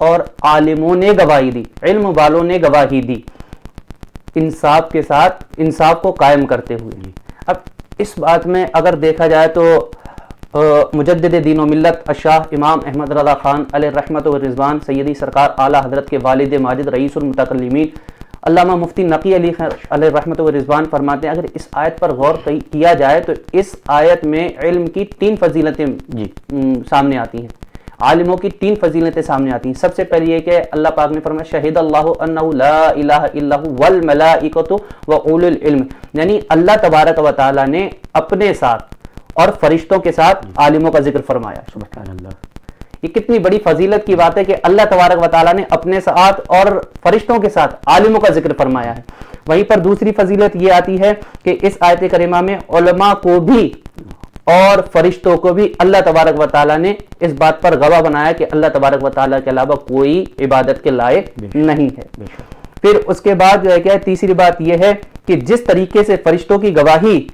اور عالموں نے گواہی دی، علم والوں نے گواہی دی، انصاف کے ساتھ انصاف کو قائم کرتے ہوئے۔ اب اس بات میں اگر دیکھا جائے تو مجدد دین و ملت الشاہ امام احمد رضا خان علیہ رحمت و رضوان سیدی سرکار اعلیٰ حضرت کے والد ماجد رئیس المتکلمین علامہ مفتی نقی علی علیہ رحمت و رضوان فرماتے ہیں اگر اس آیت پر غور کیا جائے تو اس آیت میں علم کی 3 فضیلتیں سامنے آتی ہیں، عالموں کی 3 فضیلتیں سامنے آتی ہیں۔ سب سے پہلے یہ کہ اللہ پاک نے فرمایا شہید اللہ انہ لا الہ الا هو والملائکۃ واولو العلم، یعنی اللہ تبارک و تعالی نے اپنے ساتھ اور فرشتوں کے ساتھ عالموں کا ذکر فرمایا۔ سبحان اللہ، یہ کتنی بڑی فضیلت کی بات ہے کہ اللہ تبارک و تعالیٰ نے اپنے ساتھ اور فرشتوں کے ساتھ عالموں کا ذکر فرمایا ہے۔ وہیں پر دوسری فضیلت یہ آتی ہے کہ اس آیت کریمہ میں علماء کو بھی اور فرشتوں کو بھی اللہ تبارک و تعالیٰ نے اس بات پر گواہ بنایا کہ اللہ تبارک و تعالیٰ کے علاوہ کوئی عبادت کے لائق نہیں ہے۔ پھر اس کے بعد جو ہے کیا تیسری بات یہ ہے کہ جس طریقے سے فرشتوں کی گواہی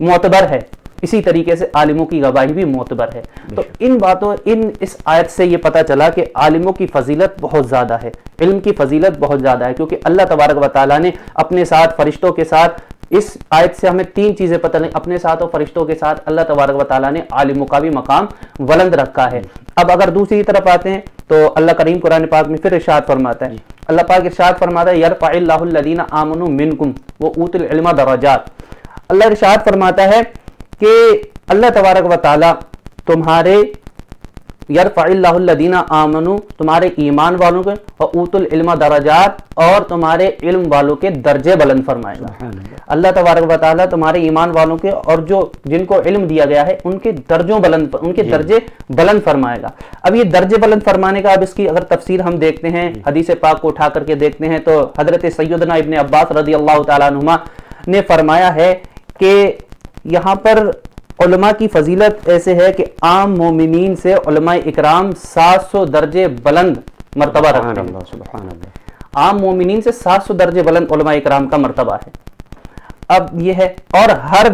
معتبر ہے اسی طریقے سے عالموں کی گواہی بھی معتبر ہے۔ تو ان باتوں اس آیت سے یہ پتہ چلا کہ عالموں کی فضیلت بہت زیادہ ہے، علم کی فضیلت بہت زیادہ ہے، کیونکہ اللہ تبارک و تعالیٰ نے اپنے ساتھ فرشتوں کے ساتھ، اس آیت سے ہمیں 3 چیزیں پتہ لیں، اپنے ساتھ اور فرشتوں کے ساتھ اللہ تبارک و تعالیٰ نے عالموں کا بھی مقام بلند رکھا ہے۔ اب اگر دوسری طرف آتے ہیں تو اللہ کریم قرآن پاک میں پھر ارشاد فرماتا ہے، اللہ پاک ارشاد فرماتا ہے یرفع اللہ الذین آمنوا منکم وأوتوا العلم درجات۔ اللہ ارشاد فرماتا ہے کہ اللہ تبارک و تعالی تمہارے یرفع اللہ الذین آمنوا تمہارے ایمان والوں کے وأوتوا العلم درجات اور تمہارے علم والوں کے درجے بلند فرمائے گا۔ اللہ تبارک و تعالی تمہارے ایمان والوں کے اور جن کو علم دیا گیا ہے ان کے درجے بلند فرمائے گا۔ اب یہ درجے بلند فرمانے کا اب اس کی اگر تفسیر ہم دیکھتے ہیں، حدیث پاک کو اٹھا کر کے دیکھتے ہیں تو حضرت سیدنا ابن عباس رضی اللہ تعالیٰ عنہما نے فرمایا ہے کہ یہاں پر علماء کی فضیلت ایسے ہے کہ عام مومنین سے علماء اکرام 700 درجے بلند مرتبہ رکھتے ہیں۔ سبحان اللہ، عام مومنین سے 700 درجے بلند علماء اکرام کا مرتبہ ہے۔ اب یہ ہے اور ہر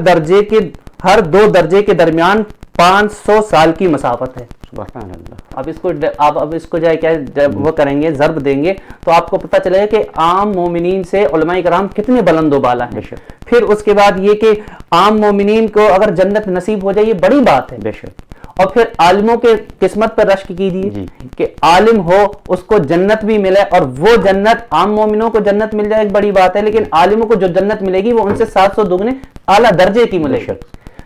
2 درجے کے درمیان 500 سال کی مسافت ہے۔ سبحان اللہ، اب اس کو جائے کیا جب وہ کریں گے ضرب دیں گے تو آپ کو پتہ چلے گا کہ عام مومنین سے علماء کرام کتنے بلند و بالا ہیں۔ پھر اس کے بعد یہ کہ عام مومنین کو اگر جنت نصیب ہو جائے یہ بڑی بات ہے، بے شک۔ اور پھر عالموں کے قسمت پر رشک کیجیے کہ عالم ہو اس کو جنت بھی ملے، اور وہ جنت عام مومنوں کو جنت مل جائے ایک بڑی بات ہے، لیکن عالموں کو جو جنت ملے گی وہ ان سے 700 دگنے اعلیٰ درجے کی ملے گی۔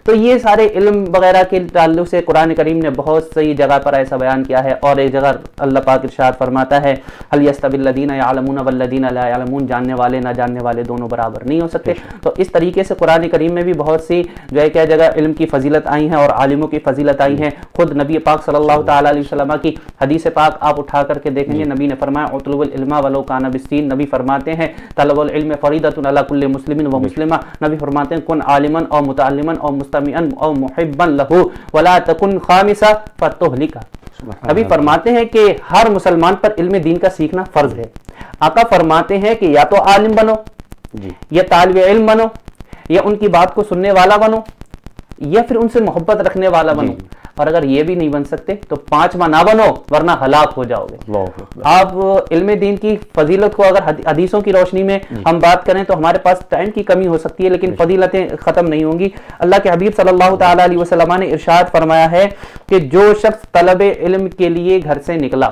تو یہ سارے علم وغیرہ کے تعلق سے قرآن کریم نے بہت صحیح جگہ پر ایسا بیان کیا ہے، اور ایک جگہ اللہ پاک ارشاد فرماتا ہے هل يستوي الذين يعلمون والذين لا يعلمون، جاننے والے نہ جاننے والے دونوں برابر نہیں ہو سکتے۔ تو اس طریقے سے قرآن کریم میں بھی بہت سی جو ہے کیا جگہ علم کی فضیلت آئی ہیں اور عالموں کی فضیلت آئی ہیں۔ خود نبی پاک صلی اللہ تعالیٰ علیہ وسلم کی حدیث پاک آپ اٹھا کر کے دیکھیں گے، نبی نے فرمایا اطلبوا العلم ولو کان بالسین، نبی فرماتے ہیں طلب العلم فریضۃ علی کل مسلم و مسلمہ، نبی فرماتے ہیں کن عالما او متعلما او مستمعا او محبا لہ ولا تکن خامسا فتہلک۔ نبی فرماتے ہیں کہ ہر مسلمان پر علم دین کا سیکھنا فرض ہے۔ آقا فرماتے ہیں کہ یا تو عالم بنو یا طالب علم بنو یا ان کی بات کو سننے والا بنو یا پھر ان سے محبت رکھنے والا بنو، اور اگر یہ بھی نہیں بن سکتے تو 5واں نہ بنو ورنہ ہلاک ہو جاؤ گے۔ آپ علم دین کی فضیلت کو اگر حدیثوں کی روشنی میں ہم بات کریں تو ہمارے پاس ٹائم کی کمی ہو سکتی ہے، لیکن فضیلتیں ختم نہیں ہوں گی۔ اللہ کے حبیب صلی اللہ تعالیٰ علیہ وسلم نے ارشاد فرمایا ہے کہ جو شخص طلب علم کے لیے گھر سے نکلا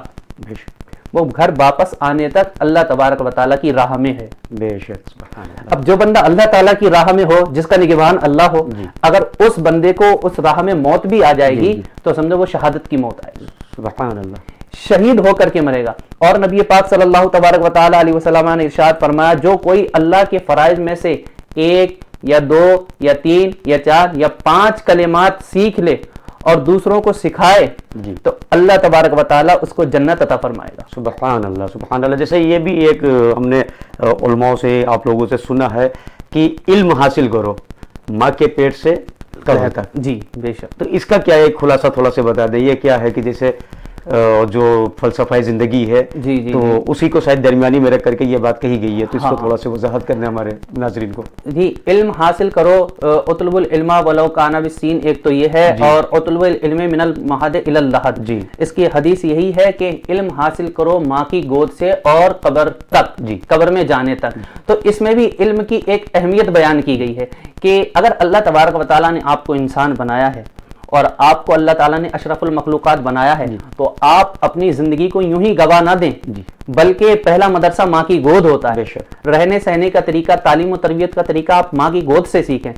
وہ گھر واپس آنے تک اللہ تبارک و تعالیٰ کی راہ میں ہے۔ بے شک، سبحان اللہ۔ اب جو بندہ اللہ تعالیٰ کی راہ میں ہو، جس کا نگہبان اللہ ہو، اگر اس بندے کو اس راہ میں موت بھی آ جائے گی تو سمجھو وہ شہادت کی موت آئے گی، سبحان اللہ، شہید ہو کر کے مرے گا۔ اور نبی پاک صلی اللہ تبارک و تعالیٰ علیہ وسلم نے ارشاد فرمایا جو کوئی اللہ کے فرائض میں سے 1 یا 2 یا 3 یا 4 یا 5 کلمات سیکھ لے اور دوسروں کو سکھائے تو اللہ تبارک و تعالیٰ اس کو جنت عطا فرمائے گا۔ سبحان اللہ، سبحان اللہ۔ جیسے یہ بھی ایک ہم نے علماء سے آپ لوگوں سے سنا ہے کہ علم حاصل کرو ماں کے پیٹ سے قبر تک۔ جی بے شک۔ تو اس کا کیا ایک خلاصہ تھوڑا سے بتا دیں، یہ کیا ہے کہ جیسے جو فلسفہ زندگی ہے جی جی تو اسی کو شاید درمیانی میں رکھ کر کے یہ بات کہی گئی ہے، تو اس کو تھوڑا سا وضاحت کرنا ہمارے ناظرین کو۔ جی، علم حاصل کرو، اطلب العلم ولو کان بالسین، ایک تو یہ ہے، اور اطلب العلم من المہد الی اللحد، جی اس کی حدیث یہی ہے کہ علم حاصل کرو ماں کی گود سے اور قبر تک، جی قبر میں جانے تک۔ تو اس میں بھی علم کی ایک اہمیت بیان کی گئی ہے کہ اگر اللہ تبارک و تعالیٰ نے آپ کو انسان بنایا ہے اور آپ کو اللہ تعالیٰ نے اشرف المخلوقات بنایا ہے، تو آپ اپنی زندگی کو یوں ہی گوا نہ دیں، بلکہ پہلا مدرسہ ماں کی گود ہوتا ہے۔ رہنے سہنے کا طریقہ، تعلیم و تربیت کا طریقہ آپ ماں کی گود سے سیکھیں۔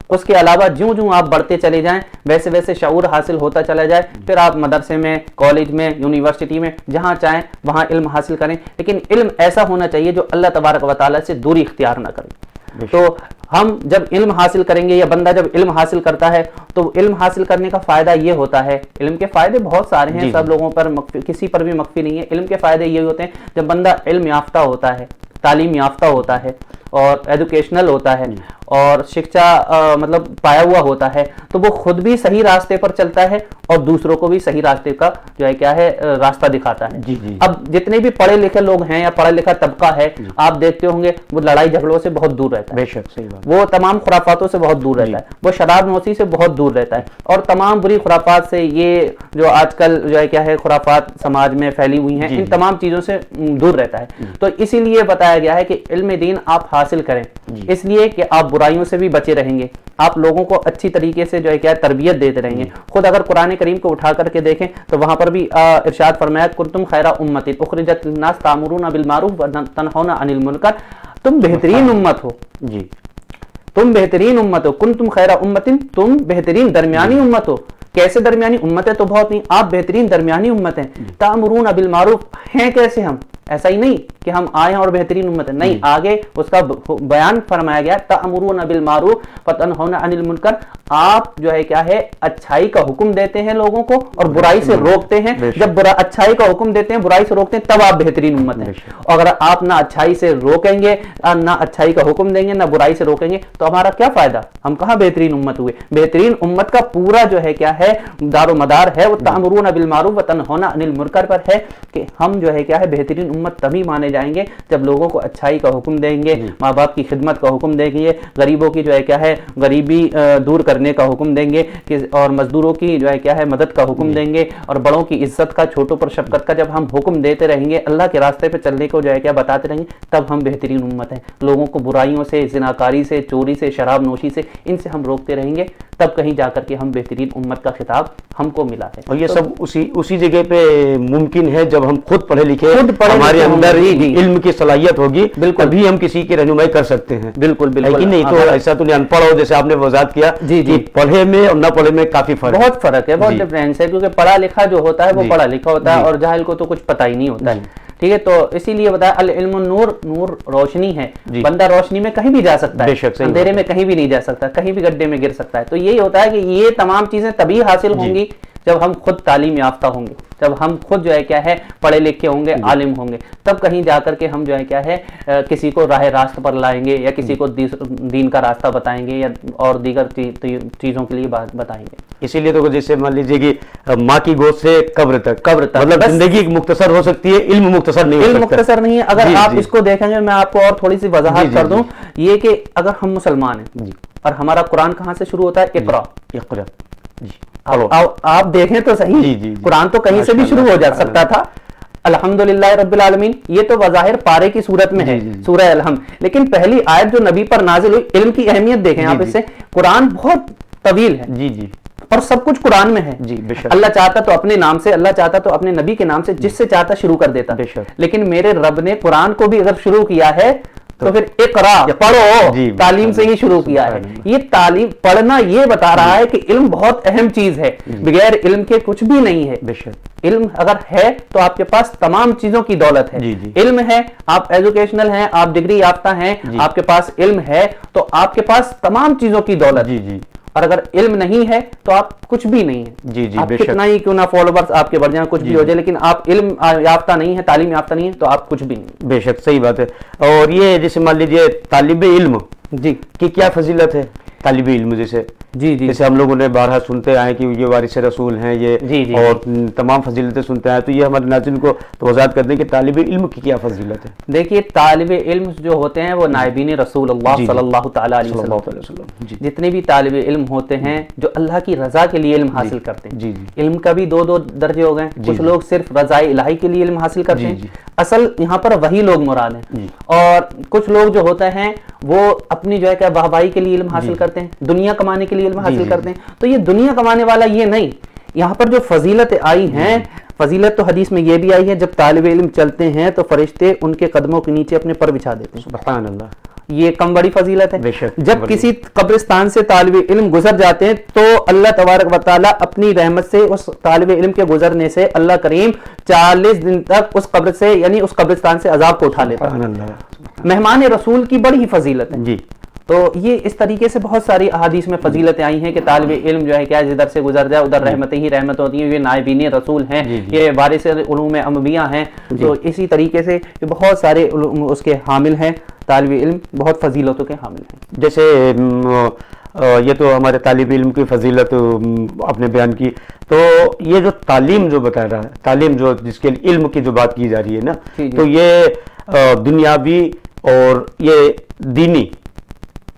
اس کے علاوہ جوں جوں آپ بڑھتے چلے جائیں ویسے ویسے شعور حاصل ہوتا چلا جائے، پھر آپ مدرسے میں، کالج میں، یونیورسٹی میں، جہاں چاہیں وہاں علم حاصل کریں، لیکن علم ایسا ہونا چاہیے جو اللہ تبارک و تعالیٰ سے دوری اختیار نہ کرے۔ تو ہم جب علم حاصل کریں گے، یا بندہ جب علم حاصل کرتا ہے، تو علم حاصل کرنے کا فائدہ یہ ہوتا ہے، علم کے فائدے بہت سارے ہیں، سب لوگوں پر کسی پر بھی مخفی نہیں ہے۔ علم کے فائدے یہ ہوتے ہیں جب بندہ علم یافتہ ہوتا ہے، تعلیم یافتہ ہوتا ہے اور ایجوکیشنل ہوتا ہے اور شکشا مطلب پایا ہوا ہوتا ہے، تو وہ خود بھی صحیح راستے پر چلتا ہے اور دوسروں کو بھی صحیح راستے کا جو ہے کیا ہے راستہ دکھاتا ہے۔ اب جتنے بھی پڑھے لکھے لوگ ہیں یا پڑھا لکھا طبقہ ہے، آپ دیکھتے ہوں گے وہ لڑائی جھگڑوں سے بہت دور رہتا ہے، بے شک صحیح بات، وہ تمام خرافاتوں سے بہت دور رہتا ہے، وہ شراب نوشی سے بہت دور رہتا ہے، اور تمام بری خرافات سے، یہ جو آج کل جو ہے کیا ہے خرافات سماج میں پھیلی ہوئی ہیں، ان تمام چیزوں سے دور رہتا ہے۔ تو اسی لیے بتایا گیا ہے کہ علم دین آپ حاصل کریں، اس لیے کہ آپ برائیوں سے بھی بچے رہیں گے، آپ لوگوں کو اچھی طریقے سے جو ہے کیا تربیت دیتے رہیں گے۔ خود اگر قرآن کریم کو اٹھا کر کے دیکھیں تو وہاں پر بھی ارشاد فرمایا کنتم خیر امت اخرجت للناس تأمرون بالمعروف وتنہون عن المنکر، تم بہترین امت ہو، جی تم بہترین امت ہو، کنتم خیر امت، تم بہترین درمیانی امت ہو۔ کیسے درمیانی امت ہے؟ تو بہت نہیں، آپ بہترین درمیانی امت ہیں۔ تأمرون بالمعروف ہیں کیسے ہم؟ ایسا ہی نہیں کہ ہم آئے ہیں اور بہترین امت ہے، نہیں، آگے اس کا بیان فرمایا گیا تأمرون بالمعروف وتنہون عن المنکر، آپ جو ہے کیا ہے اچھائی کا حکم دیتے ہیں لوگوں کو اور برائی سے روکتے ہیں۔ جب اچھائی کا حکم دیتے ہیں، برائی سے روکتے ہیں، تب آپ بہترین امت ہیں۔ اور اگر آپ نہ اچھائی سے روکیں گے، نہ اچھائی کا حکم دیں گے، نہ برائی سے روکیں گے، تو ہمارا کیا فائدہ؟ ہم کہاں بہترین امت ہوئے؟ بہترین امت کا پورا جو ہے کیا ہے دار و مدار ہے وہ تأمرون بالمعروف وتنہون عن المنکر پر ہے، کہ ہم جو ہے کیا ہے بہترین امت تبھی مانے جائیں گے جب لوگوں کو اچھائی کا حکم دیں گے، ماں باپ کی خدمت کا حکم دیں گے، غریبوں کی جو ہے کیا ہے غریبی دور کرنے کا حکم دیں گے، اور مزدوروں کی جو ہے کیا ہے مدد کا حکم دیں گے، اور بڑوں کی عزت کا، چھوٹوں پر شفقت کا جب ہم حکم دیتے رہیں گے، اللہ کے راستے پہ چلنے کو جو ہے کیا بتاتے رہیں گے، تب ہم بہترین امت ہیں۔ لوگوں کو برائیوں سے، زناکاری سے، چوری سے، شراب نوشی سے، ان سے ہم روکتے رہیں گے، تب کہیں جا کر کے ہم بہترین امت کا خطاب ہم کو ملا ہے۔ اور یہ سب اسی جگہ پہ ممکن ہے جب ہم خود پڑھے لکھے، ہمارے ہوں، اندر جی علم کی صلاحیت ہوگی، بالکل، تبھی ہم کسی کی رہنمائی کر سکتے ہیں۔ بالکل بالکل، نہیں تو ایسا تو نہیں ان پڑھ ہو، جیسے آپ نے وضاحت کیا کہ پڑھے میں اور نہ پڑھے میں کافی فرق، بہت فرق ہے، بہت ڈفرینس ہے، کیونکہ پڑھا لکھا جو ہوتا ہے وہ پڑھا لکھا ہوتا ہے، اور جاہل کو تو کچھ پتہ ہی نہیں ہوتا ہے۔ ٹھیک ہے، تو اسی لیے بتایا العلم نور، نور روشنی ہے، بندہ روشنی میں کہیں بھی جا سکتا ہے، اندھیرے میں کہیں بھی نہیں جا سکتا، کہیں بھی گڈھے میں گر سکتا ہے۔ تو یہی ہوتا ہے کہ یہ تمام چیزیں تبھی حاصل ہوں گی جب ہم خود تعلیم یافتہ ہوں گے، جب ہم خود جو ہے کیا ہے پڑھے لکھے ہوں گے، عالم ہوں گے، تب کہیں جا کر کے ہم جو ہے کیا ہے کسی کو راہ راست پر لائیں گے، یا کسی کو دین کا راستہ بتائیں گے، یا اور دیگر چیزوں کے لیے بتائیں گے۔ اسی لیے تو جیسے مان لیجیے کہ ماں کی گود سے قبر تک مطلب زندگی مختصر ہو سکتی ہے، علم مختصر نہیں ہو سکتا، علم مختصر نہیں ہے۔ اگر آپ اس کو دیکھیں گے، میں آپ کو اور تھوڑی سی وضاحت کر دوں، یہ کہ اگر ہم مسلمان ہیں اور ہمارا قرآن کہاں سے شروع ہوتا ہے؟ اقرا، اقرا، آپ دیکھیں تو صحیح، قرآن تو کہیں سے بھی شروع ہو جا سکتا تھا، الحمدللہ رب العالمین، یہ تو بظاہر پارے کی صورت میں ہے، سورہ الحمد، لیکن پہلی آیت جو نبی پر نازل ہوئی، علم کی اہمیت دیکھیں آپ اس سے، قرآن بہت طویل ہے، اور سب کچھ قرآن میں ہے۔ اللہ چاہتا تو اپنے نام سے، اللہ چاہتا تو اپنے نبی کے نام سے، جس سے چاہتا شروع کر دیتا، لیکن میرے رب نے قرآن کو بھی اگر شروع کیا ہے تو پھر اقرا، پڑھو، تعلیم سے ہی شروع کیا ہے۔ یہ تعلیم پڑھنا یہ بتا رہا ہے کہ علم بہت اہم چیز ہے، بغیر علم کے کچھ بھی نہیں ہے۔ علم اگر ہے تو آپ کے پاس تمام چیزوں کی دولت ہے، علم ہے، آپ ایجوکیشنل ہیں، آپ ڈگری یافتہ ہیں، آپ کے پاس علم ہے تو آپ کے پاس تمام چیزوں کی دولت، اور اگر علم نہیں ہے تو آپ کچھ بھی نہیں ہیں۔ آپ کتنا ہی کیوں نہ فالوورز آپ کے بڑھ جائیں، کچھ بھی ہو جائے، لیکن آپ علم یافتہ نہیں ہے، تعلیم یافتہ نہیں ہے، تو آپ کچھ بھی نہیں۔ بے شک صحیح بات ہے۔ اور یہ جیسے مان لیجیے طالب علم کی کیا فضیلت ہے؟ طالب علم جیسے جی جی جیسے ہم لوگوں نے بارہا سنتے آئے کہ یہ وارث رسول ہیں یہ جی جی اور تمام فضیلتیں سنتے آئے، تو یہ ہمارے ناظرین کو وضاحت کر دیں کہ طالب علم کی کیا فضیلت ہے؟ دیکھیے طالب علم جو ہوتے ہیں وہ نائبین رسول اللہ صلی اللہ تعالیٰ علیہ صلی اللہ وسلم، علیہ وسلم، جی جتنے بھی طالب علم ہوتے ہیں جو اللہ کی رضا کے لیے علم حاصل کرتے ہیں، جی جی علم کا بھی دو دو درجے ہو گئے، کچھ لوگ صرف رضا الہی کے لیے علم حاصل کرتے ہیں، اصل یہاں پر وہی لوگ مراد ہیں، اور کچھ لوگ جو ہوتے ہیں وہ اپنی جو ہے کہ واہوائی کے لیے علم حاصل کرتے ہیں، دنیا کمانے کے لیے علم حاصل کرتے ہیں، تو یہ دنیا کمانے والا یہ نہیں، یہاں پر جو فضیلت آئی ہیں، فضیلت تو حدیث میں یہ بھی آئی ہے جب طالب علم چلتے ہیں تو فرشتے ان کے قدموں کے نیچے اپنے پر بچھا دیتے ہیں، سبحان اللہ، یہ کم بڑی فضیلت ہے۔ بے شک، جب کسی قبرستان سے طالب علم گزر جاتے ہیں تو اللہ تبارک و تعالیٰ اپنی رحمت سے اس طالب علم کے گزرنے سے اللہ کریم 40 دن تک اس قبر سے یعنی اس قبرستان سے عذاب کو اٹھا لیتا ہے۔ سبحان اللہ، مہمان رسول کی بڑی ہی فضیلت ہے۔ جی تو یہ اس طریقے سے بہت ساری احادیث میں فضیلتیں آئی ہیں کہ طالب علم جو ہے کیا جدھر سے گزر جائے ادھر رحمتیں ہی رحمت ہوتی ہیں، یہ نائبین رسول ہیں، یہ وارث علوم انبیاء ہیں، تو اسی طریقے سے یہ بہت سارے اس کے حامل ہیں، طالب علم بہت فضیلتوں کے حامل ہیں۔ جیسے یہ تو ہمارے طالب علم کی فضیلت آپ نے بیان کی، تو یہ جو تعلیم جو بتا رہا ہے، تعلیم جو جس کے علم کی جو بات کی جا رہی ہے نا، تو یہ دنیاوی اور یہ دینی،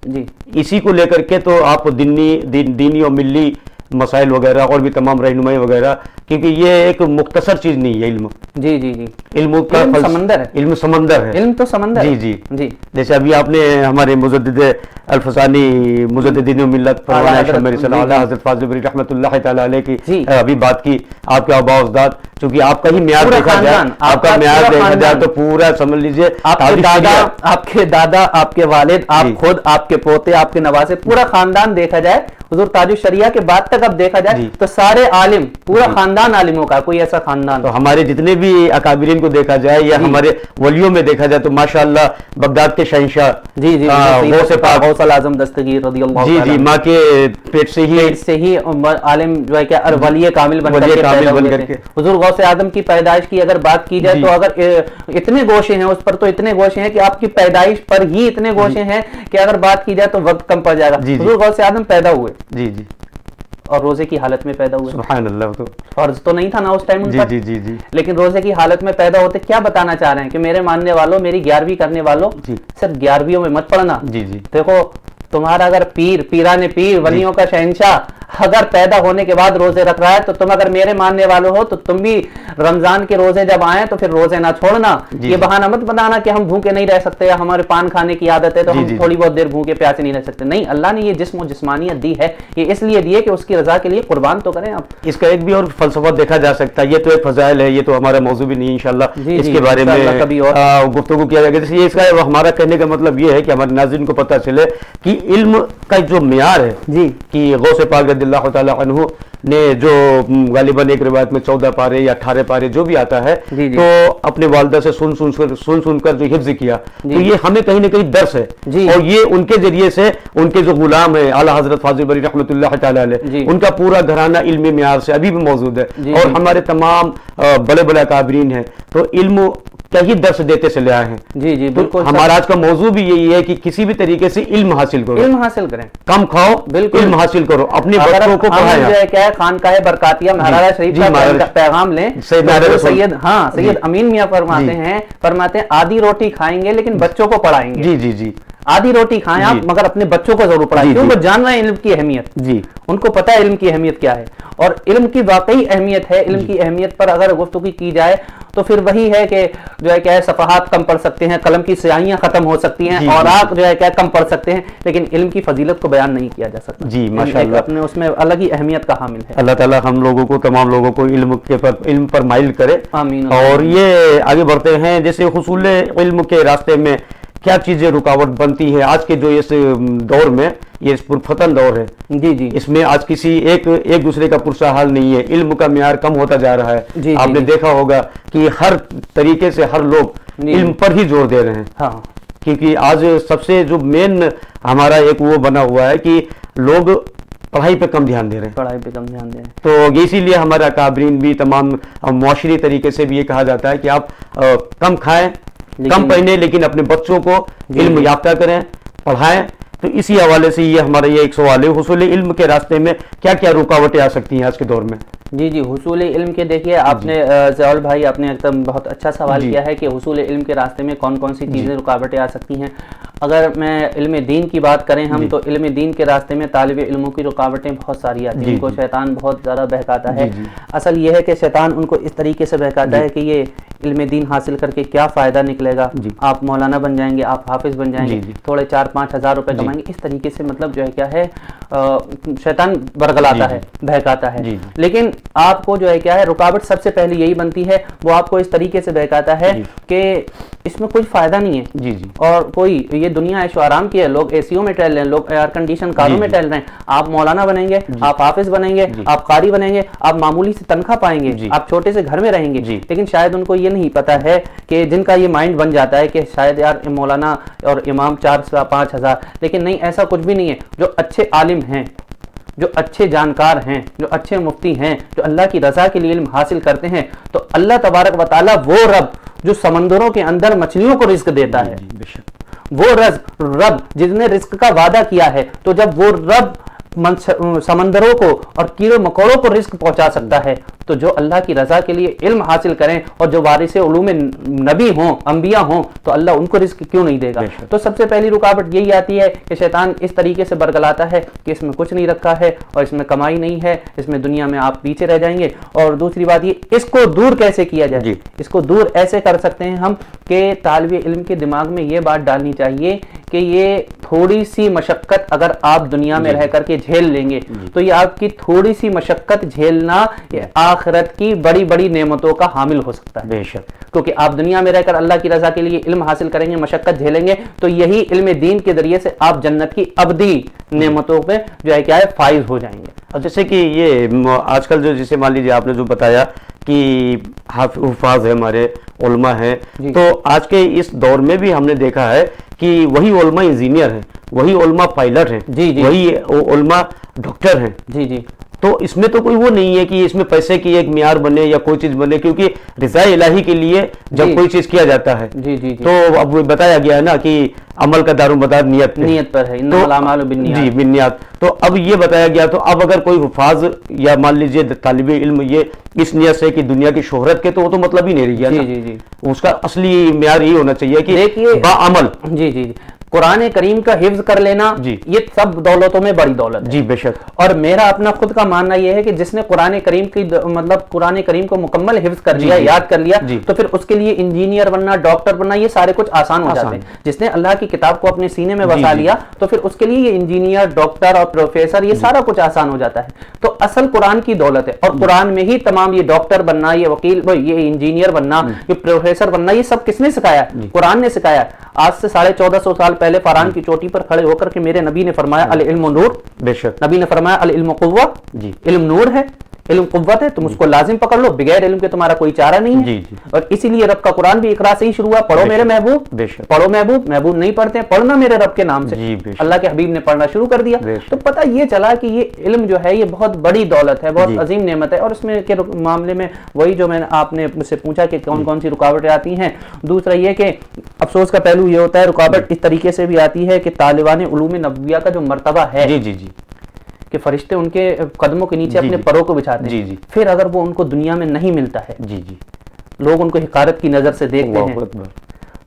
جی اسی کو لے کر کے تو آپ دینی اور ملی مسائل وغیرہ اور بھی تمام رہنمائی وغیرہ، کیونکہ یہ ایک مختصر چیز نہیں ہے علم، جی جی جی علم کا سمندر ہے، علم سمندر ہے، علم تو سمندر جی ہے۔ جی جی جیسے ابھی آپ نے ہمارے مجدد الفسانی مجددین ملت پروانہ شاہ میری صلی اللہ حضرت فاضل بری رحمۃ اللہ تعالیٰ علیہ کی ابھی بات کی، آپ کے آباء و اجداد، چونکہ آپ کا ہی معیار دیکھا جائے، آپ کا معیار دیکھا جائے تو پورا سمجھ لیجئے آپ کے دادا، آپ کے والد، آپ خود، آپ کے پوتے، آپ کے نواسے، پورا خاندان دیکھا جائے حضور تاج الشریعہ کے بعد تک اب دیکھا جائے تو سارے عالم، پورا خاندان عالموں کا، کوئی ایسا خاندان تو ہمارے جتنے بھی اکابرین کو دیکھا جائے یا ہمارے ولیوں میں دیکھا جائے تو ماشاءاللہ بغداد کے شہنشاہ، جی جی غوث پاک غوث الاعظم دستگیر رضی اللہ جی جی ماں کے پیٹ سے ہی عالم جو ہے کہ ولی کامل بن کر کے حضور غوث اعظم کی پیدائش کی اگر بات کی جائے تو اگر اتنے گوشے ہیں اس پر، تو اتنے گوشے ہیں کہ آپ کی پیدائش پر ہی اتنے گوشے ہیں کہ اگر بات کی جائے تو وقت کم پڑ جائے گا۔ حضور غوث اعظم پیدا ہوئے جی جی اور روزے کی حالت میں پیدا ہوئے، سبحان اللہ، تو فرض تو نہیں تھا نا اس ٹائم ان پر، جی جی جی لیکن روزے کی حالت میں پیدا ہوتے کیا بتانا چاہ رہے ہیں کہ میرے ماننے والوں، میری 11ویں کرنے والوں، صرف 11ویوں میں مت پڑھنا۔ جی جی دیکھو تمہارا اگر پیران پیر ولیوں کا شہنشاہ اگر پیدا ہونے کے بعد روزے رکھ رہا ہے تو تم اگر میرے ماننے والوں ہو تو تم بھی رمضان کے روزے جب آئیں تو پھر روزے نہ چھوڑنا، یہ بہانہ مت بنانا کہ ہم بھوکے نہیں رہ سکتے یا ہمارے پان کھانے کی عادت ہے تو ہم تھوڑی بہت دیر بھوکے پیاسے نہیں رہ سکتے، نہیں، اللہ نے یہ جسم و جسمانیت دی ہے، یہ اس لیے دی ہے کہ اس کی رضا کے لیے قربان تو کریں آپ۔ اس کا ایک بھی اور فلسفہ دیکھا جا سکتا ہے، یہ تو ایک فضائل ہے، یہ تو ہمارا موضوع بھی نہیں، انشاءاللہ اس کے بارے میں گفتگو کیا جائے گا۔ جیسے اس کا ہمارا کہنے کا مطلب یہ ہے کہ ہمارے ناظرین کو پتہ چلے کہ علم کا جو معیار ہے، جی کہ غوث پاک رضی اللہ تعالیٰ عنہ نے جو غالباً ایک روایت میں 14 پارے یا 18 پارے جو بھی آتا ہے تو اپنے والدہ سے سن کر جو حفظ کیا، تو یہ ہمیں کہیں نہ کہیں درس ہے، اور یہ ان کے ذریعے سے ان کے جو غلام ہیں اعلیٰ حضرت فاضل بری رحمۃ اللہ تعالیٰ علیہ، ان کا پورا گھرانہ علمی معیار سے ابھی بھی موجود ہے، اور ہمارے تمام بڑے بڑے اکابرین ہیں تو علم کئی درس دیتے چلے آئے ہیں۔ جی جی بالکل، ہمارا آج کا موضوع بھی یہی ہے کہ کسی بھی طریقے سے علم حاصل کرو، علم حاصل کریں، کم کھاؤ، بالکل علم حاصل کرو، اپنے بچوں کو پڑھائیں۔ جو ہے کیا ہے خانقاہ برکاتیہ مہاراجہ شریف کا پیغام لیں، سید امین میاں فرماتے ہیں آدھی روٹی کھائیں گے لیکن بچوں کو پڑھائیں گے۔ جی جی جی آدھی روٹی کھائیں آپ مگر اپنے بچوں کو ضرور پڑھائیں، کیوں وہ جان رہے ہیں علم کی اہمیت، جی ان کو پتہ ہے علم کی اہمیت کیا ہے، اور علم کی واقعی اہمیت ہے۔ علم کی اہمیت پر اگر گفتگو کی جائے تو پھر وہی ہے کہ جو ہے کیا ہے صفحات کم پڑھ سکتے ہیں، قلم کی سیاہیاں ختم ہو سکتی ہیں، اور آپ جو ہے کیا کم پڑھ سکتے ہیں، لیکن علم کی فضیلت کو بیان نہیں کیا جا سکتا۔ جی ماشاءاللہ، اپنے اس میں الگ ہی اہمیت کا حامل ہے۔ اللہ تعالیٰ ہم لوگوں کو، تمام لوگوں کو علم پر مائل کرے، آمین۔ اور یہ آگے بڑھتے ہیں، جیسے حصول علم کے راستے میں کیا چیزیں رکاوٹ بنتی ہے آج کے جو اس دور میں، یہ پرفتن دور ہے، جی جی اس میں آج کسی ایک دوسرے کا پرسہ حال نہیں ہے، علم کا معیار کم ہوتا جا رہا ہے۔ آپ نے دیکھا ہوگا کہ ہر طریقے سے ہر لوگ علم پر ہی زور دے رہے ہیں، ہاں، کیونکہ آج سب سے جو مین ہمارا ایک وہ بنا ہوا ہے کہ لوگ پڑھائی پہ کم دھیان دے رہے ہیں، پڑھائی پہ کم دھیان دے رہے ہیں، تو اسی لیے ہمارا اکابرین بھی تمام معاشری طریقے سے بھی یہ کہا جاتا ہے کہ آپ کم کھائیں، کم پڑھیں، لیکن اپنے بچوں کو علم یافتہ کریں، پڑھائیں، تو اسی حوالے سے یہ ہمارا یہ ایک سوال ہے، حصول علم کے راستے میں کیا کیا رکاوٹیں آ سکتی ہیں آج کے دور میں؟ جی جی، حصول علم کے دیکھیے آپ نے ضیاء بھائی آپ نے ایک دم بہت اچھا سوال کیا ہے کہ حصول علم کے راستے میں کون کون سی چیزیں رکاوٹیں آ سکتی ہیں. اگر میں علم دین کی بات کریں ہم تو علم دین کے راستے میں طالب علموں کی رکاوٹیں بہت ساری آتی ہیں. ان کو شیطان بہت زیادہ بہکاتا ہے. اصل یہ ہے کہ شیطان ان کو اس طریقے سے بہکاتا ہے کہ یہ علم دین حاصل کر کے کیا فائدہ نکلے گا، آپ مولانا بن جائیں گے، آپ حافظ بن جائیں گے، تھوڑے 4-5 ہزار روپے کمائیں گے، اس طریقے سے مطلب جو ہے کیا ہے شیطان برگلاتا ہے، بہکاتا ہے. لیکن آپ کو جو ہے کیا ہے رکاوٹ سب سے پہلے یہی بنتی ہے، وہ آپ کو اس طریقے سے بہکاتا ہے کہ اس میں کوئی فائدہ نہیں ہے اور کوئی یہ دنیا عیش و آرام کی ہے، لوگ اے سیوں میں ٹہل رہے ہیں، لوگ ایئر کنڈیشن کاروں میں ٹہل رہے ہیں. آپ مولانا بنیں گے، آپ حافظ بنیں گے، آپ قاری بنیں گے، آپ معمولی سے تنخواہ پائیں گے، آپ چھوٹے سے گھر میں رہیں گے. لیکن شاید ان کو یہ نہیں پتا ہے کہ جن کا یہ مائنڈ بن جاتا ہے کہ شاید یار مولانا اور امام 4-5 ہزار، لیکن نہیں، ایسا کچھ بھی نہیں ہے. جو اچھے عالم ہیں، جو اچھے جانکار ہیں، جو اچھے مفتی ہیں، جو اللہ کی رضا کے لیے علم حاصل کرتے ہیں، تو اللہ تبارک و تعالیٰ وہ رب جو سمندروں کے اندر مچھلیوں کو رزق دیتا ہے، وہ رب جس نے رزق کا وعدہ کیا ہے، تو جب وہ رب سمندروں کو اور کیڑے مکوڑوں کو رزق پہنچا سکتا ہے، تو جو اللہ کی رضا کے لیے علم حاصل کریں اور جو وارث علوم نبی ہوں، انبیاء ہوں، تو اللہ ان کو رزق کیوں نہیں دے گا؟ تو سب سے پہلی رکاوٹ یہی آتی ہے کہ شیطان اس طریقے سے برگلاتا ہے کہ اس میں کچھ نہیں رکھا ہے اور اس میں کمائی نہیں ہے، اس میں دنیا میں آپ پیچھے رہ جائیں گے. اور دوسری بات یہ، اس کو دور کیسے کیا جائے؟ اس کو دور ایسے کر سکتے ہیں ہم کہ طالب علم کے دماغ میں یہ بات ڈالنی چاہیے کہ یہ تھوڑی سی مشقت اگر آپ دنیا میں رہ کر کے جھیل لیں گے تو یہ آپ کی تھوڑی سی مشقت جھیلنا آخرت کی بڑی بڑی نعمتوں کا حامل ہو سکتا ہے. بے شک، کیونکہ آپ دنیا میں رہ کر اللہ کی رضا کے لیے علم حاصل کریں گے، مشقت جھیلیں گے، تو یہی علم دین کے ذریعے سے آپ جنت کی ابدی نعمتوں پہ جو ہے کیا ہے فائز ہو جائیں گے. اور جیسے کہ یہ آج کل جو جسے مان لیجیے آپ نے جو بتایا کہ حفاظ ہے، ہمارے علماء ہیں، تو آج کے اس دور میں بھی ہم نے دیکھا ہے کہ وہی علماء انجینئر ہیں، وہی علماء پائلٹ ہیں، وہی علماء ڈاکٹر ہیں. جی تو اس میں تو کوئی وہ نہیں ہے کہ اس میں پیسے کی ایک معیار بنے یا کوئی چیز بنے، کیونکہ رضا الہی کے لیے جب کوئی چیز کیا جاتا ہے تو اب بتایا گیا ہے نا کہ عمل کا دارومدار نیت پر ہے، انما الاعمال بالنیات. جی، بالنیات. تو اب یہ بتایا گیا، تو اب اگر کوئی حفاظ یا مان لیجیے طالب علم یہ اس نیت سے کہ دنیا کی شہرت کے، تو وہ تو مطلب ہی نہیں رہ گیا. جی اس کا اصلی معیار یہ ہونا چاہیے کہ دیکھیے باعمل. جی قرآن کریم کا حفظ کر لینا یہ سب دولتوں میں بڑی دولت ہے. جی بے شک. اور میرا اپنا خود کا ماننا یہ ہے کہ جس نے قرآن کریم کی مطلب قرآن کریم کو مکمل حفظ کر لیا، یاد کر لیا، تو پھر اس کے لیے انجینئر بننا، ڈاکٹر بننا، یہ سارے کچھ آسان ہو جاتے ہیں. جس نے اللہ کی کتاب کو اپنے سینے میں بسا لیا تو پھر اس کے لیے یہ انجینئر، ڈاکٹر اور پروفیسر یہ سارا کچھ آسان ہو جاتا ہے. تو اصل قرآن کی دولت ہے، اور قرآن میں ہی تمام یہ ڈاکٹر بننا، یہ وکیل، یہ انجینئر بننا، یہ پروفیسر بننا، یہ سب کس نے سکھایا؟ قرآن نے سکھایا. آج سے 1450 سال پہلے فاران کی چوٹی پر کھڑے ہو کر کے میرے نبی نے فرمایا العلم نور. بے شک. نبی نے فرمایا العلم قوہ. علم نور ہے، علم قوت ہے، تم اس کو لازم پکڑ لو، بغیر علم کے تمہارا کوئی چارہ نہیں ہے. اور اسی لیے رب کا قرآن بھی اقرا سے ہی شروع ہوا، پڑھو میرے محبوب، پڑھو محبوب. محبوب نہیں پڑھتے، پڑھنا میرے رب کے نام سے. اللہ کے حبیب نے پڑھنا شروع کر دیا. تو پتہ یہ چلا کہ یہ علم جو ہے یہ بہت بڑی دولت ہے، بہت عظیم نعمت ہے. اور اس میں کے معاملے میں وہی جو میں نے آپ نے مجھ سے پوچھا کہ کون کون سی رکاوٹیں آتی ہیں. دوسرا یہ کہ افسوس کا پہلو یہ ہوتا ہے، رکاوٹ اس طریقے سے بھی آتی ہے کہ طالبان علوم نبویہ کا جو مرتبہ ہے کہ فرشتے ان کے قدموں کے نیچے اپنے پروں کو بچھاتے ہیں، پھر اگر وہ ان کو دنیا میں نہیں ملتا ہے، لوگ ان کو حقارت کی نظر سے دیکھتے ہیں،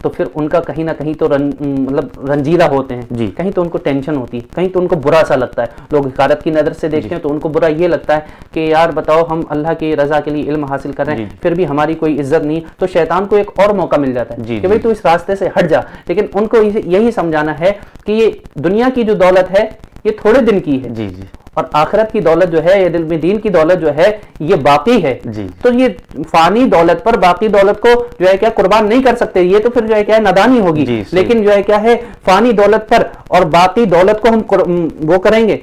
تو پھر ان کا کہیں نہ کہیں تو مطلب رنجیدہ ہوتے ہیں. کہیں تو ان کو ٹینشن ہوتی ہے، کہیں تو ان کو برا سا لگتا ہے. لوگ حقارت کی نظر سے دیکھتے ہیں تو ان کو برا یہ لگتا ہے کہ یار بتاؤ ہم اللہ کی رضا کے لیے علم حاصل کر رہے ہیں، پھر بھی ہماری کوئی عزت نہیں. تو شیطان کو ایک اور موقع مل جاتا ہے کہ بھئی تو اس راستے سے ہٹ جا. لیکن ان کو یہی سمجھانا ہے کہ یہ دنیا کی جو دولت ہے یہ تھوڑے دن کی ہے، اور آخرت کی دولت جو ہے، یہ علم دین کی دولت جو ہے یہ باقی ہے. تو یہ فانی دولت پر باقی دولت کو جو ہے کیا قربان نہیں کر سکتے. یہ تو پھر جو ہے کیا نادانی ہوگی. لیکن جو ہے کیا ہے فانی دولت پر اور باقی دولت کو ہم وہ کریں گے،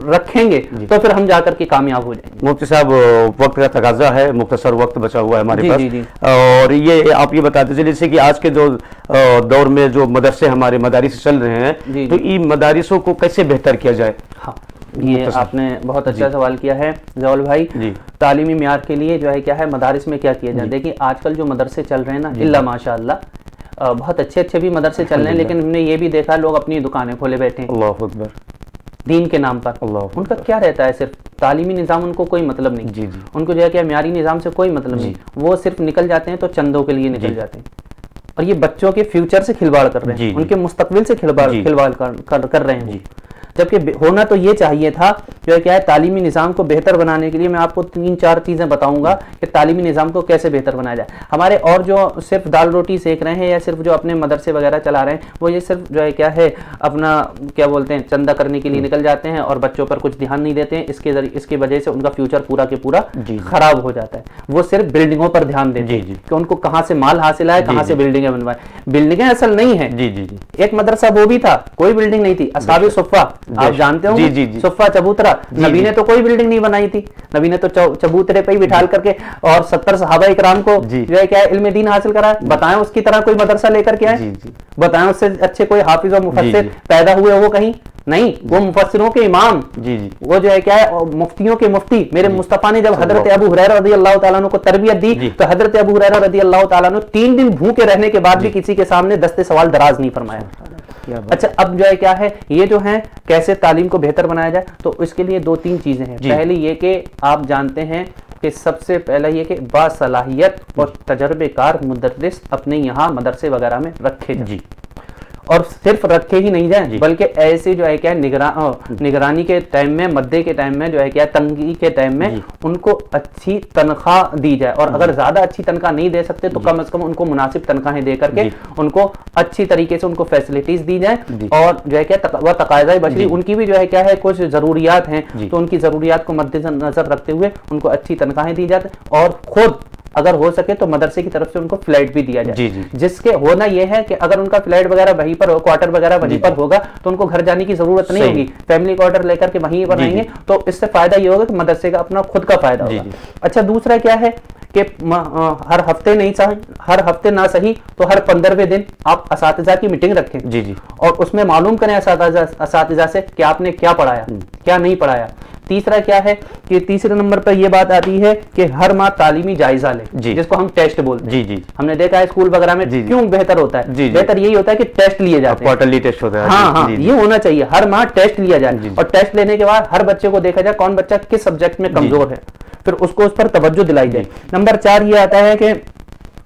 رکھیں گے، تو پھر ہم جا کر کے کامیاب ہو جائیں گے. مفتی صاحب وقت کا تقاضا ہے، مختصر وقت بچا ہوا ہے ہمارے پاس، اور یہ آپ یہ بتاتے چلیے جیسے کہ آج کے جو دور میں جو مدرسے ہمارے مدارس چل رہے ہیں، تو ان مدارسوں کو کیسے بہتر کیا جائے؟ یہ آپ نے بہت اچھا سوال کیا ہے ضیاء بھائی. تعلیمی معیار کے لیے جو ہے کیا ہے مدارس میں کیا کیا جائے؟ دیکھیں آج کل جو مدرسے چل رہے ہیں نا، الا ماشاء اللہ بہت اچھے اچھے بھی مدرسے چل رہے ہیں، لیکن ہم نے یہ بھی دیکھا لوگ اپنی دکانیں کھولے بیٹھے ہیں اللہ اکبر، دین کے نام پر. ان کا کیا رہتا ہے؟ صرف تعلیمی نظام ان کو کوئی مطلب نہیں، ان کو جو ہے کہ معیاری نظام سے کوئی مطلب نہیں، وہ صرف نکل جاتے ہیں تو چندوں کے لیے نکل جاتے ہیں، اور یہ بچوں کے فیوچر سے کھلواڑ کر رہے ہیں، ان کے مستقبل سے کھلواڑ کر رہے ہیں. جبکہ ہونا تو یہ چاہیے تھا جو ہے کیا ہے تعلیمی نظام کو بہتر بنانے کے لیے. میں آپ کو 3-4 چیزیں بتاؤں گا کہ تعلیمی نظام کو کیسے بہتر بنایا جائے. ہمارے اور جو صرف دال روٹی سیک رہے ہیں یا صرف جو اپنے مدرسے وغیرہ چلا رہے ہیں، وہ یہ صرف جو ہے کیا ہے اپنا کیا بولتے ہیں چندہ کرنے کے لیے نکل جاتے ہیں اور بچوں پر کچھ دھیان نہیں دیتے ہیں. اس کی وجہ سے ان کا فیوچر پورا کے پورا خراب ہو جاتا ہے. وہ صرف بلڈنگوں پر دھیان دیتے ہیں کہ ان کو کہاں سے مال حاصل آئے، کہاں سے بلڈنگیں بنوائے. بلڈنگیں اصل نہیں ہیں. ایک مدرسہ وہ بھی تھا کوئی بلڈنگ نہیں تھی، اصحاب صفہ آپ جانتے ہو، صفہ چبوترا. نبی نے تو کوئی بلڈنگ نہیں بنائی تھی، نبی نے تو چبوترے پہ ہی بٹھال کر کے اور 70 صحابہ اکرام کو جو ہے کیا علم دین حاصل کرا. بتائیں اس کی طرح کوئی مدرسہ لے کر کے آئے؟ بتائیں اس سے اچھے کوئی حافظ و مفسر پیدا ہوئے وہ کہیں نہیں. وہ مفسروں کے امام، وہ جو ہے کیا ہے مفتیوں کے مفتی. میرے مصطفیٰ نے جب حضرت ابو ہریرہ رضی اللہ تعالیٰ عنہ کو تربیت دی تو حضرت ابو ہریرہ رضی اللہ تعالیٰ عنہ 3 دن بھوکے رہنے کے بعد بھی کسی کے سامنے دستے سوال دراز نہیں فرمایا. اچھا اب جو ہے کیا ہے یہ جو ہے کیسے تعلیم کو بہتر بنایا جائے، تو اس کے لیے 2-3 چیزیں ہیں. پہلی یہ کہ آپ جانتے ہیں کہ سب سے پہلا یہ کہ باصلاحیت اور تجربے کار مدرس اپنے یہاں مدرسے وغیرہ میں رکھے جائیں. اور صرف رکھے ہی نہیں جائیں بلکہ ایسے جو ہے کیا نگرانی کے ٹائم میں، مدے کے ٹائم میں جو ہے کیا تنگی کے ٹائم میں ان کو اچھی تنخواہ دی جائے. اور اگر زیادہ اچھی تنخواہ نہیں دے سکتے تو کم از کم ان کو مناسب تنخواہیں دے کر کے ان کو اچھی طریقے سے ان کو فیسلٹیز دی جائیں. اور جو ہے کیا وہ تقاضۂ بشری ان کی بھی جو ہے کیا ہے کچھ ضروریات ہیں، تو ان کی ضروریات کو مد نظر رکھتے ہوئے ان کو اچھی تنخواہیں دی جاتی. اور خود اگر ہو سکے تو مدرسے کی طرف سے ان کو فلیٹ بھی دیا جائے. جس کے ہونا یہ ہے کہ اگر ان کا فلیٹ وغیرہ وہیں پر کوارٹر وغیرہ وہیں پر ہوگا تو ان کو گھر جانے کی ضرورت نہیں ہوگی. فیملی کوارٹر لے کر کے وہیں پر رہیں گے تو اس سے فائدہ یہ ہوگا کہ مدرسے کا اپنا خود کا فائدہ ہوگا. اچھا دوسرا کیا ہے کہ ہر ہفتے نہ صحیح تو ہر 15ویں دن آپ اساتذہ کی میٹنگ رکھیں اور اس میں معلوم کریں اساتذہ سے کہ آپ نے کیا پڑھایا کیا نہیں پڑھایا. تیسرا کیا ہے کہ تیسرے نمبر پر یہ بات آتی ہے کہ ہر ماہ تعلیمی جائزہ لیں، جس کو ہم ٹیسٹ بولتے ہیں. ہم نے دیکھا ہے اسکول وغیرہ میں کیوں بہتر ہوتا ہے، بہتر یہی ہوتا ہے کہ ٹیسٹ لیے جاتے ہیں، کوارٹرلی ٹیسٹ ہوتا ہے. ہاں یہ ہونا چاہیے، ہر ماہ ٹیسٹ لیا جائے اور ٹیسٹ لینے کے بعد ہر بچے کو دیکھا جائے کون بچہ کس سبجیکٹ میں کمزور ہے، پھر اس کو اس پر توجہ دلائی جائے. نمبر 4 یہ آتا ہے کہ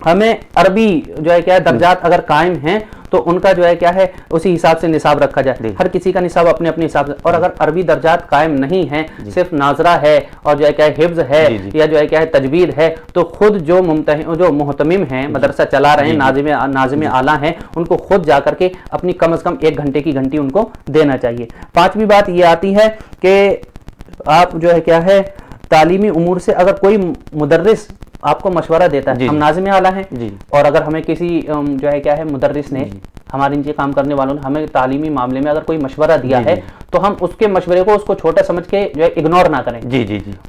ہمیں عربی جو ہے کیا درجات اگر قائم ہیں تو ان کا جو ہے کیا ہے اسی حساب سے نصاب رکھا جائے. ہر کسی کا نصاب اپنے اپنے حساب سے. اور اگر عربی درجات قائم نہیں ہیں، صرف ناظرہ ہے اور جو ہے کیا حفظ ہے یا جو ہے کیا تجوید ہے، تو خود جو محتمم ہیں مدرسہ چلا رہے ہیں ناظم اعلیٰ ہیں ان کو خود جا کر کے اپنی کم از کم 1 گھنٹے کی گھنٹی ان کو دینا چاہیے. 5ویں بات یہ آتی ہے کہ آپ جو ہے کیا ہے تعلیمی امور سے اگر کوئی مدرس آپ کو مشورہ دیتا ہے، ہم ناظم اعلیٰ ہیں اور اگر ہمیں کسی جو ہے کیا ہے مدرس نے ہمارے نیچے کام کرنے والوں نے ہمیں تعلیمی معاملے میں اگر کوئی مشورہ دیا ہے تو ہم اس کے مشورے کو اس کو چھوٹا سمجھ کے جو ہے اگنور نہ کریں،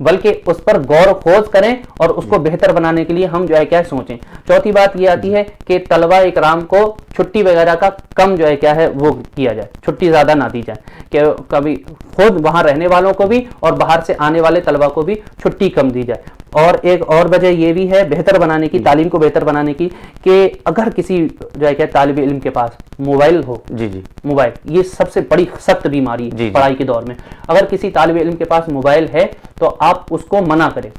بلکہ اس پر غور و خوض کریں اور اس کو بہتر بنانے کے لیے ہم جو ہے کیا سوچیں. 4تھی بات یہ آتی ہے کہ طلبہ اکرام کو چھٹی وغیرہ کا کم جو ہے کیا ہے وہ کیا جائے، چھٹی زیادہ نہ دی جائے، کہ کبھی خود وہاں رہنے والوں کو بھی اور باہر سے آنے والے طلبہ کو بھی چھٹی کم دی جائے. اور ایک اور وجہ یہ بھی ہے بہتر بنانے کی، تعلیم کو بہتر بنانے کی، کہ اگر کسی جو ہے کہ طالب علم کے پاس موبائل ہو، موبائل یہ سب سے بڑی سخت بیماری ہے پڑھائی کے دور میں. اگر کسی طالب علم کے پاس موبائل ہے تو آپ اس کو منع کریں،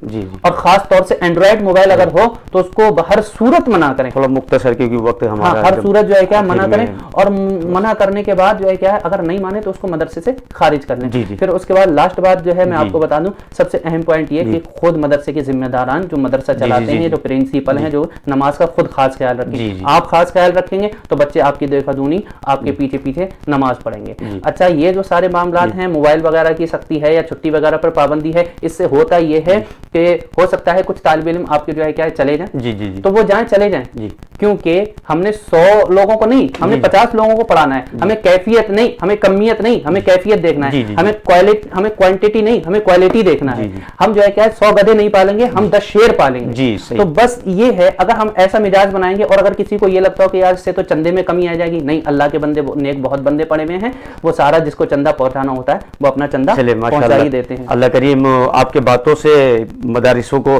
اور خاص طور سے اینڈرائڈ موبائل اگر ہو تو اس کو ہر صورت منع کریں. تھوڑا مختصر کیونکہ وقت ہمارا ہر صورت جو ہے کیا منع کریں، اور منع کرنے کے بعد جو ہے کیا ہے اگر نہیں مانے تو اس کو مدرسے سے خارج کر لیں. پھر اس کے بعد لاسٹ بات جو ہے میں آپ کو بتا دوں، سب سے اہم پوائنٹ یہ کہ خود مدرسے کے ذمہ داران جو مدرسہ چلاتے ہیں، جو پرنسپل ہیں، جو نماز کا خود خاص خیال رکھیں. آپ خاص خیال رکھیں گے تو بچے آپ کی دیکھا دونی آپ کے پیچھے پیچھے نماز پڑھیں گے. اچھا یہ جو سارے معاملات ہیں، موبائل وغیرہ کی سختی ہے یا چھٹی وغیرہ پر پابندی ہے، اس سے ہوتا یہ ہے کہ ہو سکتا ہے کچھ طالب علم آپ کے جو ہے کیا چلے جائیں، تو وہ چلے جائیں کیونکہ ہم نے 100 لوگوں کو نہیں، ہم نے 50 لوگوں کو پڑھانا ہے. ہمیں کیفیت نہیں، ہمیں کمیت نہیں، ہمیں کیفیت دیکھنا ہے. ہمیں کوانٹٹی نہیں، ہمیں کوالٹی دیکھنا ہے. ہم جو ہے کیا 100 گدھے نہیں پالیں گے، ہم 10 شیر پالیں گے. تو بس یہ ہے، اگر ہم ایسا مزاج بنائیں گے. اور اگر کسی کو یہ لگتا ہو کہ یار اس سے تو چندے میں کمی آ جائے گی، نہیں، اللہ کے بندے نیک بہت بندے پڑے ہوئے ہیں، وہ سارا جس کو چندہ پہنچانا ہوتا ہے وہ اپنا چندہ پہنچا ہی دیتے ہیں. اللہ کریم آپ کے باتوں سے مدارسوں کو